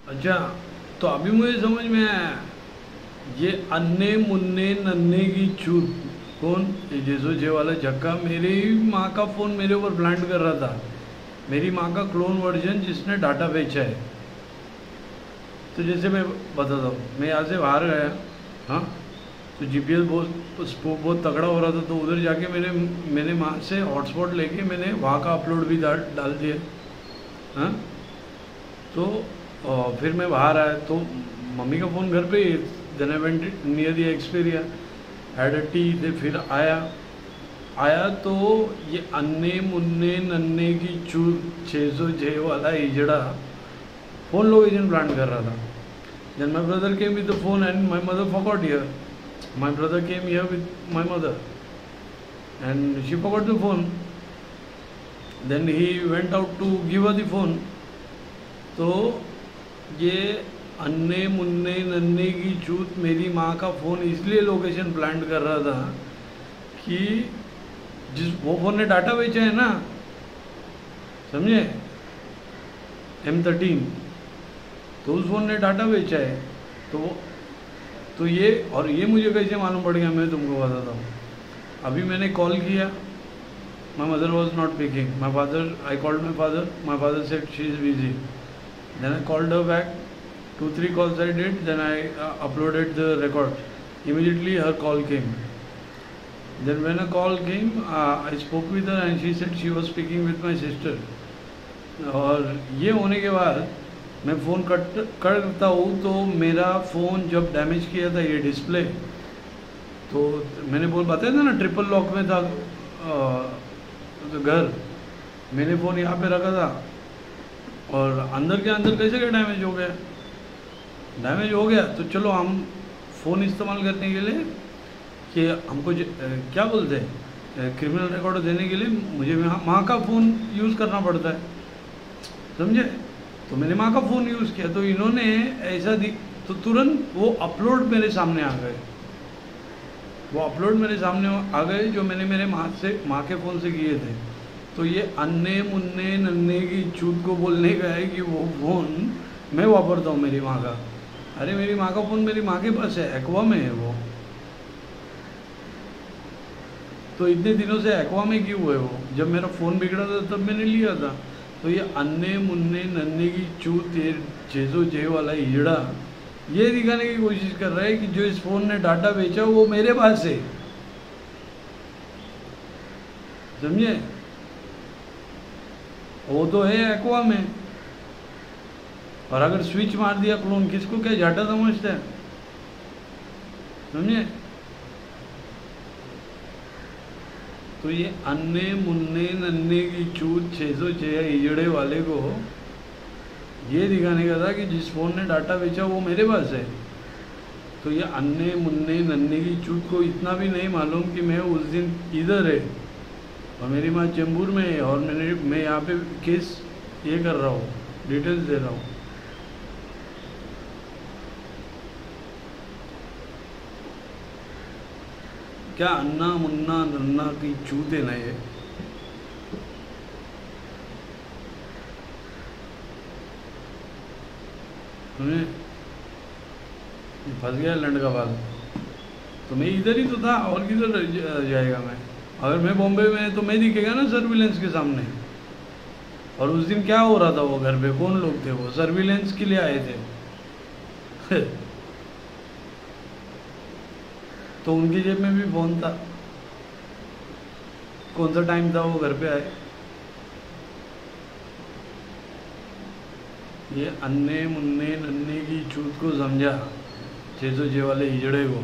अच्छा, तो अभी मुझे समझ में आया। ये अन्ने मुन्ने नन्हे की चूत कौन? ये जेसो जे वाला झक्का मेरी माँ का फ़ोन मेरे ऊपर प्लांट कर रहा था। मेरी माँ का क्लोन वर्जन जिसने डाटा बेचा है। तो जैसे मैं बताता हूँ, मैं यहाँ से बाहर गया, हाँ, तो जीपीएस बहुत स्पोक बहुत तगड़ा हो रहा था, तो उधर जाके मैंने माँ से हॉटस्पॉट लेके मैंने वहाँ का अपलोड भी डाल दिया। हाँ, तो फिर मैं बाहर आया तो मम्मी का फ़ोन घर पे ही। Then I went near the Xperia, had a tea, दे फिर आया। आया तो ये अन्ने मुन्ने नन्हे की चूर 606 वाला हिजड़ा फ़ोन लोकेशन प्लांट कर रहा था। Then my brother came with the phone and my mother forgot here. My brother came here with my mother and she forgot the phone. Then he went out to give her the phone. तो ये अन्ने मुन्ने नन्हे की चूत मेरी माँ का phone इसलिए लोकेशन प्लांट कर रहा था कि जिस वो फ़ोन ने डाटा बेचा है ना, समझे, M13, तो उस फ़ोन ने डाटा बेचा है। तो ये, और ये मुझे कैसे मालूम पड़ गया, मैं तुमको बताता हूँ। अभी मैंने कॉल किया, my mother was not picking, my father, I called my father said she is busy. Then I called her back, 2-3 calls I did, then I uploaded the record. Immediately her call came. Then when a call came, I spoke with her and she said she was speaking with my sister. और ये होने के बाद मैं phone करता हूँ तो मेरा फ़ोन जब डैमेज किया था ये डिस्प्ले, तो मैंने बताया था ना ट्रिपल लॉक में था तो घर, मैंने फ़ोन यहाँ पे रखा था और अंदर के अंदर कैसे क्या डैमेज हो गया। डैमेज हो गया तो चलो हम फ़ोन इस्तेमाल करने के लिए कि हमको क्या बोलते हैं, क्रिमिनल रिकॉर्ड देने के लिए मुझे माँ का फ़ोन यूज़ करना पड़ता है, समझे। तो मैंने माँ का फ़ोन यूज़ किया तो इन्होंने ऐसा तो तुरंत वो अपलोड मेरे सामने आ गए। वो अपलोड मेरे सामने आ गए जो मैंने मेरे माँ के फ़ोन से किए थे। तो ये अन्ने मुन्ने नन्हे की चूत को बोलने का है कि वो फ़ोन मैं वापरता हूँ मेरी माँ का। अरे मेरी माँ का फ़ोन मेरी माँ के पास है, एक्वा में है वो। तो इतने दिनों से एक्वा में क्यों है वो? जब मेरा फ़ोन बिगड़ा था तब मैंने लिया था। तो ये अन्ने मुन्ने नन्हे की चूत, ये जेजो जे वाला हिजड़ा ये दिखाने की कोशिश कर रहा है कि जो इस फ़ोन ने डाटा बेचा वो मेरे पास है, समझे। वो तो है एक्वा में, और अगर स्विच मार दिया क्लोन, किसको क्या झाटा समझता है, समझे। तो ये अन्ने मुन्ने नन्हे की चूत 606 हिजड़े वाले को ये दिखाने का था कि जिस फ़ोन ने डाटा बेचा वो मेरे पास है। तो ये अन्ने मुन्ने नन्हे की चूत को इतना भी नहीं मालूम कि मैं उस दिन इधर है और मेरी माँ चेंबूर में है और मैं यहाँ पे केस ये कर रहा हूँ, डिटेल्स दे रहा हूँ। क्या अन्ना मुन्ना नन्ना की चूत है ना ये। फंस गया लंड का बाल। तो मैं इधर ही तो था और किधर जाएगा मैं। अगर मैं बॉम्बे में तो मैं दिखेगा ना सर्विलेंस के सामने। और उस दिन क्या हो रहा था वो घर पे, कौन लोग थे वो सर्विलेंस के लिए आए थे तो उनकी जेब में भी फ़ोन था। कौन सा टाइम था वो घर पे आए। ये अन्ने मुन्ने नन्हे की चूत को समझा, 606 वाले हिजड़े को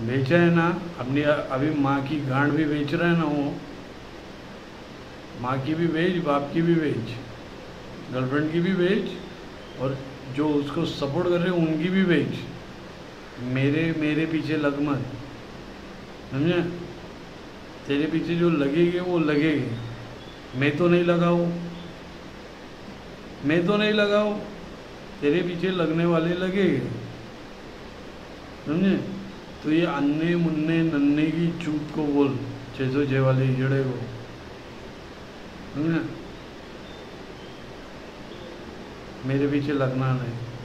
बेचा है ना अपनी। अभी माँ की गांड भी बेच रहा है ना वो। माँ की भी बेच, बाप की भी बेच, गर्लफ्रेंड की भी बेच, और जो उसको सपोर्ट कर रहे हैं उनकी भी बेच। मेरे पीछे लग मत, समझे। तेरे पीछे जो लगेंगे वो लगेंगे, मैं तो नहीं लगाऊँ, तेरे पीछे लगने वाले लगेंगे, समझे। तो ये अन्ने मुन्ने नन्हे की चूत को बोल, 606 वाले हिजड़े को, समझे। मेरे पीछे लगना नहीं।